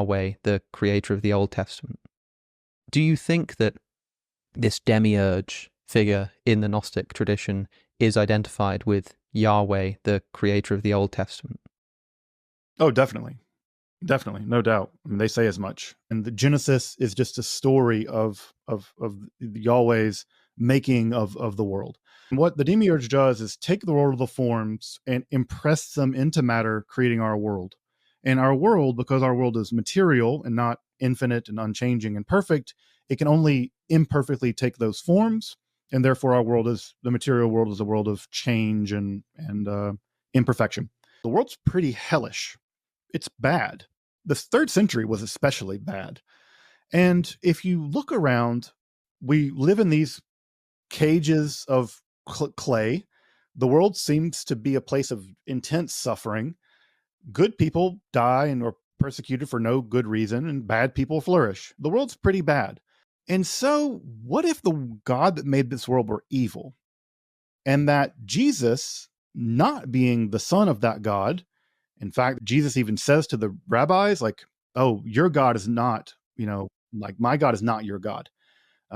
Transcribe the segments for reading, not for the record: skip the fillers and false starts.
Yahweh, the creator of the Old Testament. Do you think that this demiurge figure in the Gnostic tradition is identified with Yahweh, the creator of the Old Testament? Oh, definitely. Definitely, no doubt. I mean, they say as much. And the Genesis is just a story of Yahweh's making of the world. And what the demiurge does is take the world of the forms and impress them into matter, creating our world. And our world, because our world is material and not infinite and unchanging and perfect, it can only imperfectly take those forms. And therefore, our world is the material world is a world of change and imperfection. The world's pretty hellish. It's bad. The third century was especially bad. And if you look around, we live in these cages of clay. The world seems to be a place of intense suffering. Good people die and are persecuted for no good reason, and bad people flourish. The world's pretty bad. And so, what if the God that made this world were evil? And that Jesus, not being the son of that God, in fact, Jesus even says to the rabbis, like, oh, your God is not, like my God is not your God.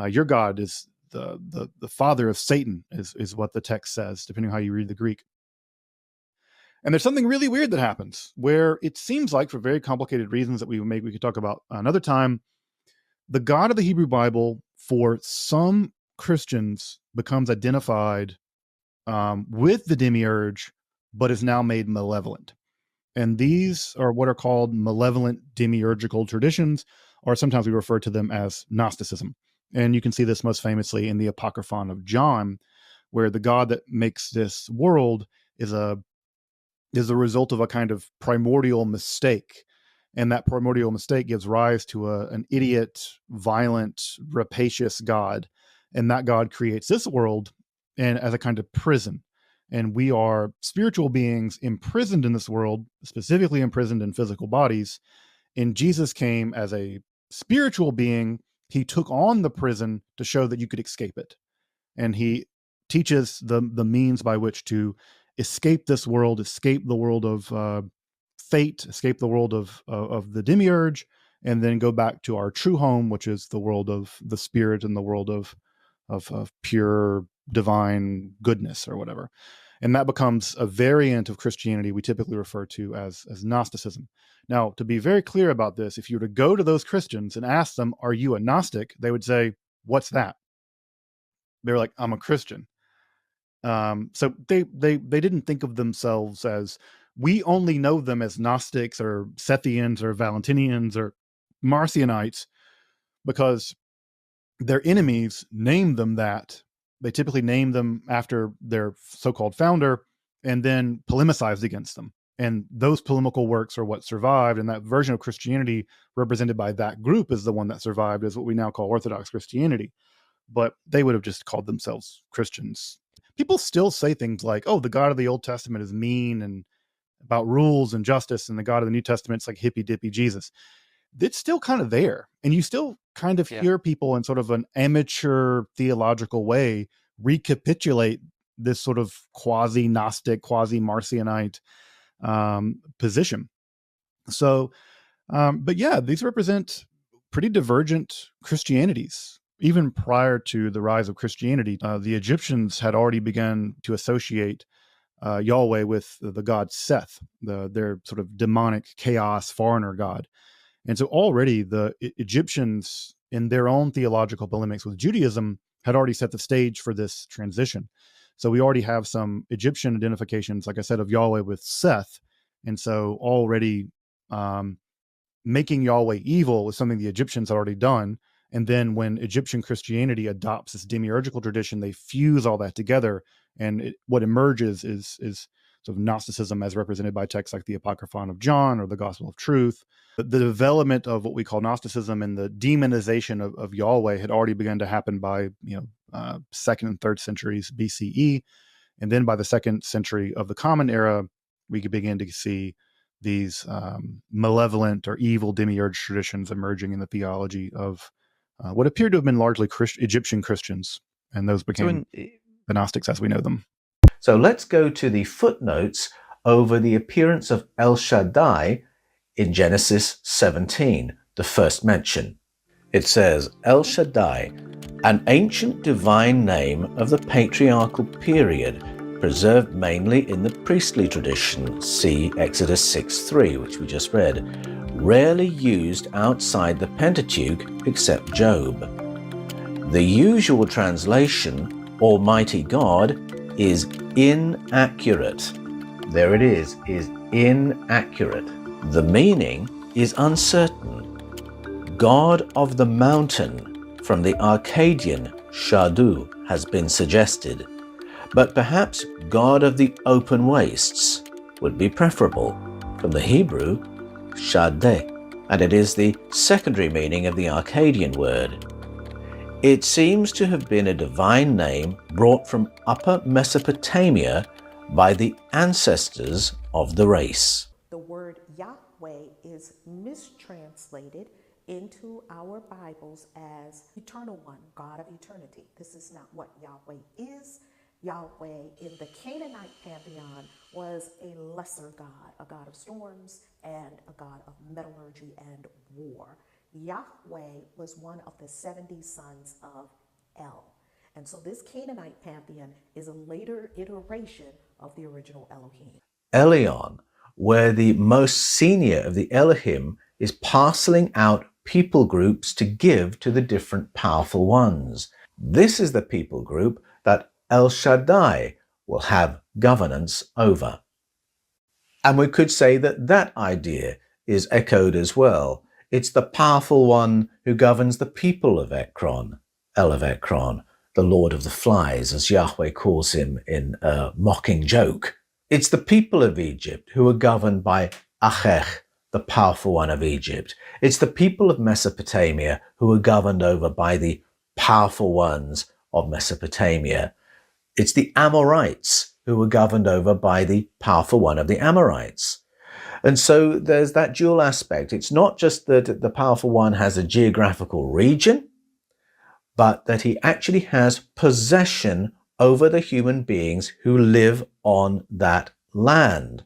Your God is the father of Satan, is what the text says, depending on how you read the Greek. And there's something really weird that happens where it seems like, for very complicated reasons that we could talk about another time, the God of the Hebrew Bible for some Christians becomes identified with the demiurge, but is now made malevolent. And these are what are called malevolent demiurgical traditions, or sometimes we refer to them as Gnosticism. And you can see this most famously in the Apocryphon of John, where the God that makes this world is a result of a kind of primordial mistake. And that primordial mistake gives rise to an idiot, violent, rapacious God. And that God creates this world and as a kind of prison. And we are spiritual beings imprisoned in this world, specifically imprisoned in physical bodies. And Jesus came as a spiritual being. He took on the prison to show that you could escape it. And he teaches the means by which to escape this world, escape the world of fate, escape the world of the demiurge, and then go back to our true home, which is the world of the spirit and the world of pure divine goodness or whatever. And that becomes a variant of Christianity we typically refer to as Gnosticism. Now, to be very clear about this, if you were to go to those Christians and ask them, are you a Gnostic? They would say, what's that? They're like, I'm a Christian. So they didn't think of themselves as, we only know them as Gnostics or Sethians or Valentinians or Marcionites because their enemies named them that. They typically name them after their so-called founder and then polemicized against them. And those polemical works are what survived. And that version of Christianity represented by that group is the one that survived as what we now call Orthodox Christianity. But they would have just called themselves Christians. People still say things like, oh, the God of the Old Testament is mean and about rules and justice, and the God of the New Testament is like hippy dippy Jesus. It's still kind of there. And you still kind of hear people in sort of an amateur theological way recapitulate this sort of quasi-Gnostic, quasi-Marcionite position. So, but yeah, these represent pretty divergent Christianities. Even prior to the rise of Christianity, the Egyptians had already begun to associate Yahweh with the god Seth, their sort of demonic chaos foreigner god. And so already the Egyptians, in their own theological polemics with Judaism, had already set the stage for this transition. So we already have some Egyptian identifications, like I said, of Yahweh with Seth. And so already making Yahweh evil was something the Egyptians had already done. And then when Egyptian Christianity adopts this demiurgical tradition, they fuse all that together. And what emerges is sort of Gnosticism as represented by texts like the Apocryphon of John or the Gospel of Truth. The development of what we call Gnosticism and the demonization of Yahweh had already begun to happen by second and third centuries BCE. And then by the second century of the Common Era, we could begin to see these malevolent or evil demiurge traditions emerging in the theology of what appeared to have been largely Egyptian Christians. And those became the Gnostics as we know them. So let's go to the footnotes over the appearance of El Shaddai in Genesis 17, the first mention. It says, El Shaddai, an ancient divine name of the patriarchal period, preserved mainly in the priestly tradition, see Exodus 6:3, which we just read, rarely used outside the Pentateuch except Job. The usual translation, Almighty God, is inaccurate. There it is inaccurate. The meaning is uncertain. God of the mountain, from the Akkadian Shadu, has been suggested, but perhaps God of the open wastes would be preferable, from the Hebrew Shadeh, and it is the secondary meaning of the Akkadian word. It seems to have been a divine name brought from Upper Mesopotamia by the ancestors of the race. The word Yahweh is mistranslated into our Bibles as Eternal One, God of eternity. This is not what Yahweh is. Yahweh in the Canaanite pantheon was a lesser god, a god of storms and a god of metallurgy and war. Yahweh was one of the 70 sons of El. And so this Canaanite pantheon is a later iteration of the original Elohim. Elion, where the most senior of the Elohim is parceling out people groups to give to the different powerful ones. This is the people group that El Shaddai will have governance over. And we could say that that idea is echoed as well. It's the powerful one who governs the people of Ekron, El of Ekron, the Lord of the Flies, as Yahweh calls him in a mocking joke. It's the people of Egypt who are governed by Achech, the powerful one of Egypt. It's the people of Mesopotamia who are governed over by the powerful ones of Mesopotamia. It's the Amorites who are governed over by the powerful one of the Amorites. And so there's that dual aspect. It's not just that the powerful one has a geographical region, but that he actually has possession over the human beings who live on that land.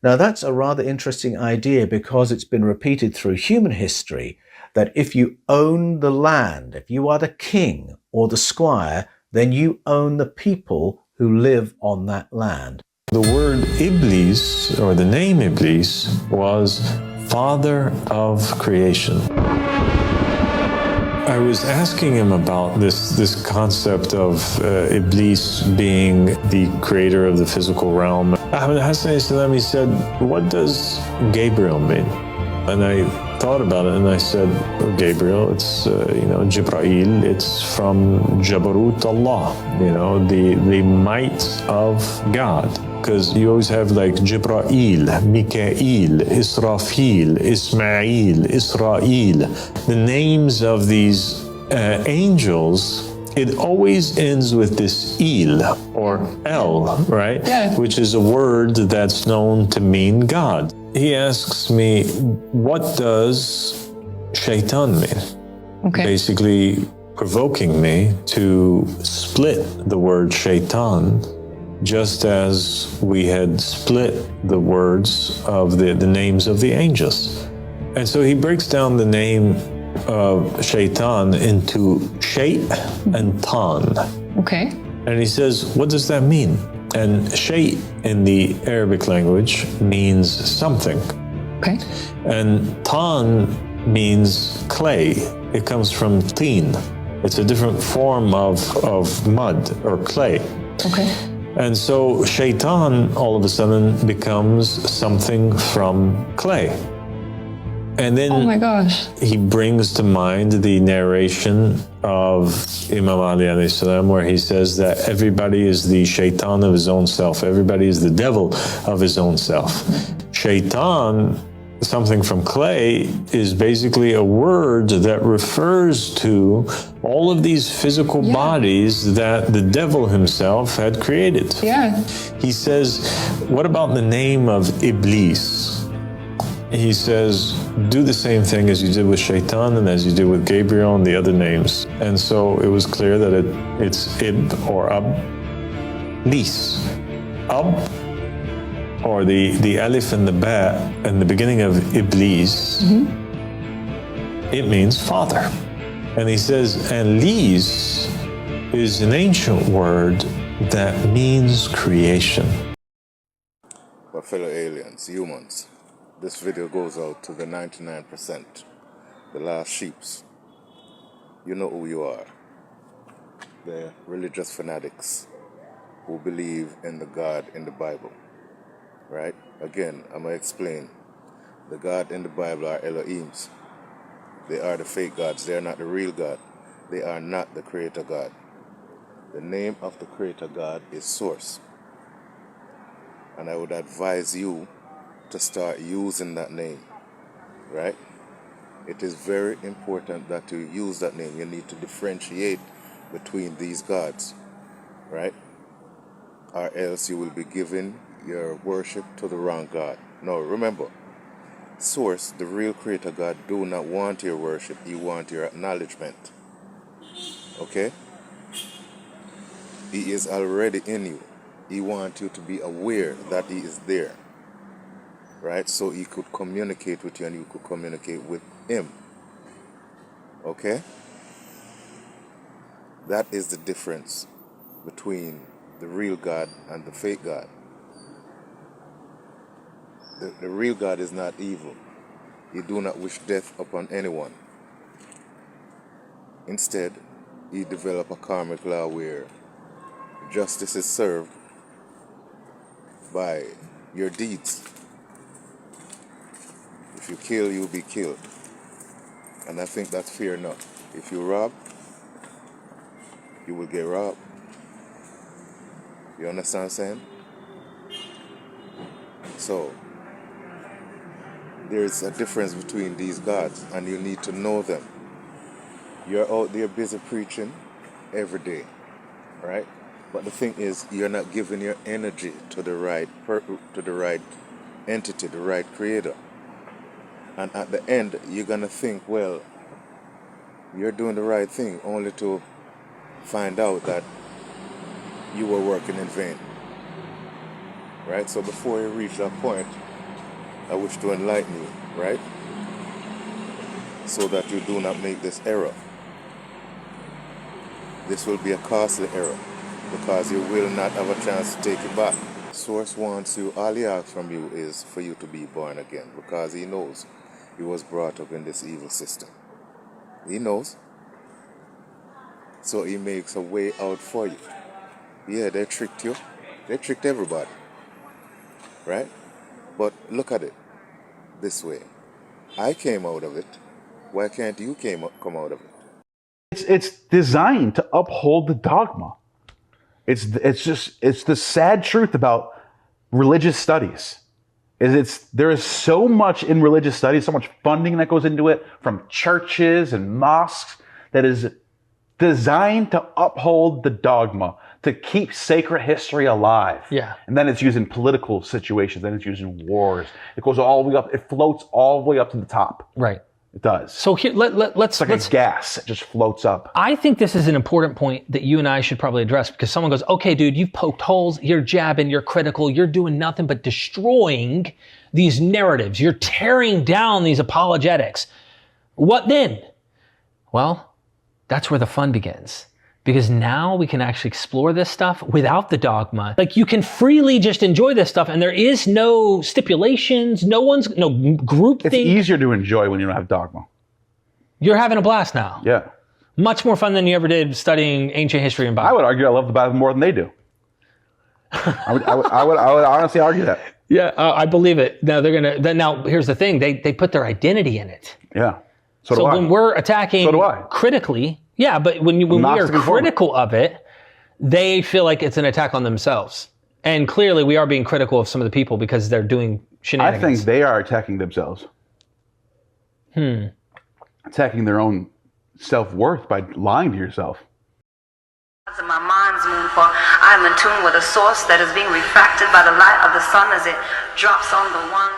Now, that's a rather interesting idea because it's been repeated through human history that if you own the land, if you are the king or the squire, then you own the people who live on that land. The word Iblis, or the name Iblis, was father of creation. I was asking him about this concept of Iblis being the creator of the physical realm. Ahmed Hassan Salam, he said, what does Gabriel mean? And I thought about it and I said, Gabriel, it's, Jibreel, it's from Jabarut Allah, the might of God. Because you always have like Jibreel, Mikael, Israfil, Ismail, Israel. The names of these angels, it always ends with this Il or El, right? Yeah. Which is a word that's known to mean God. He asks me, what does shaitan mean? Okay. Basically provoking me to split the word shaitan, just as we had split the words of the names of the angels. And so he breaks down the name of shaitan into shay and tan. Okay. And he says, what does that mean? And shay in the Arabic language means something. Okay. And tan means clay. It comes from teen. It's a different form of mud or clay. Okay. And so shaitan all of a sudden becomes something from clay. And then Oh my gosh. he brings to mind the narration of Imam Ali alayhi salam, where he says that everybody is the shaitan of his own self. Everybody is the devil of his own self. Shaitan, something from clay, is basically a word that refers to all of these physical bodies that the devil himself had created. Yeah. He says, what about the name of Iblis? He says, do the same thing as you did with Shaitan and as you did with Gabriel and the other names. And so it was clear that it's Ib or Ab, Lis. Ab or the Aleph and the Ba in the beginning of Iblis, it means father. And he says, and Lis is an ancient word that means creation. But fellow aliens, humans, this video goes out to the 99%, the last sheeps. You know who you are. The religious fanatics who believe in the God in the Bible, right? Again, I'm going to explain. The God in the Bible are Elohims. They are the fake gods. They are not the real God. They are not the creator God. The name of the creator God is Source. And I would advise you to start using that name, right? It is very important that you use that name. You need to differentiate between these gods, right? Or else you will be giving your worship to the wrong God. No, remember, Source, the real creator God, do not want your worship. He wants your acknowledgement. Okay? He is already in you. He wants you to be aware that he is there. Right? So he could communicate with you and you could communicate with him. Okay? That is the difference between the real God and the fake God. The real God is not evil. He do not wish death upon anyone. Instead, he developed a karmic law where justice is served by your deeds. If you kill, you'll be killed. And I think that's fair enough. If you rob, you will get robbed. You understand what I'm saying? So, there is a difference between these gods, and you need to know them. You're out there busy preaching every day, right? But the thing is, you're not giving your energy to the right entity, the right creator. And at the end, you're gonna think, well, you're doing the right thing, only to find out that you were working in vain, right? So before you reach that point, I wish to enlighten you, right? So that you do not make this error. This will be a costly error because you will not have a chance to take it back. Source wants you, all he asks from you is for you to be born again because he knows you was brought up in this evil system. He knows. So he makes a way out for you. Yeah, they tricked you. They tricked everybody. Right? But look at it this way. I came out of it. Why can't you come out of it? It's designed to uphold the dogma. It's the sad truth about religious studies. There is so much in religious studies, so much funding that goes into it from churches and mosques that is designed to uphold the dogma, to keep sacred history alive. Yeah. And then it's used in political situations, then it's used in wars. It goes all the way up, it floats all the way up to the top. Right. It does. So here, let's It's like a gas, it just floats up. I think this is an important point that you and I should probably address because someone goes, okay, dude, you've poked holes, you're jabbing, you're critical, you're doing nothing but destroying these narratives. You're tearing down these apologetics. What then? Well, that's where the fun begins. Because now we can actually explore this stuff without the dogma. Like you can freely just enjoy this stuff and there is no stipulations, no group It's thing. easier to enjoy when you don't have dogma. You're having a blast now. Yeah. Much more fun than you ever did studying ancient history and Bible. I would argue I love the Bible more than they do. I would honestly argue that. Yeah, I believe it. Now now here's the thing, they put their identity in it. Yeah. So do So I. when we're attacking So do I. critically, yeah, but when we are critical of it, they feel like it's an attack on themselves. And clearly we are being critical of some of the people because they're doing I shenanigans. think they are attacking themselves. Attacking their own self-worth by lying to yourself. In my mind's moon, for I am in tune with a source that is being refracted by the light of the sun as it drops on the one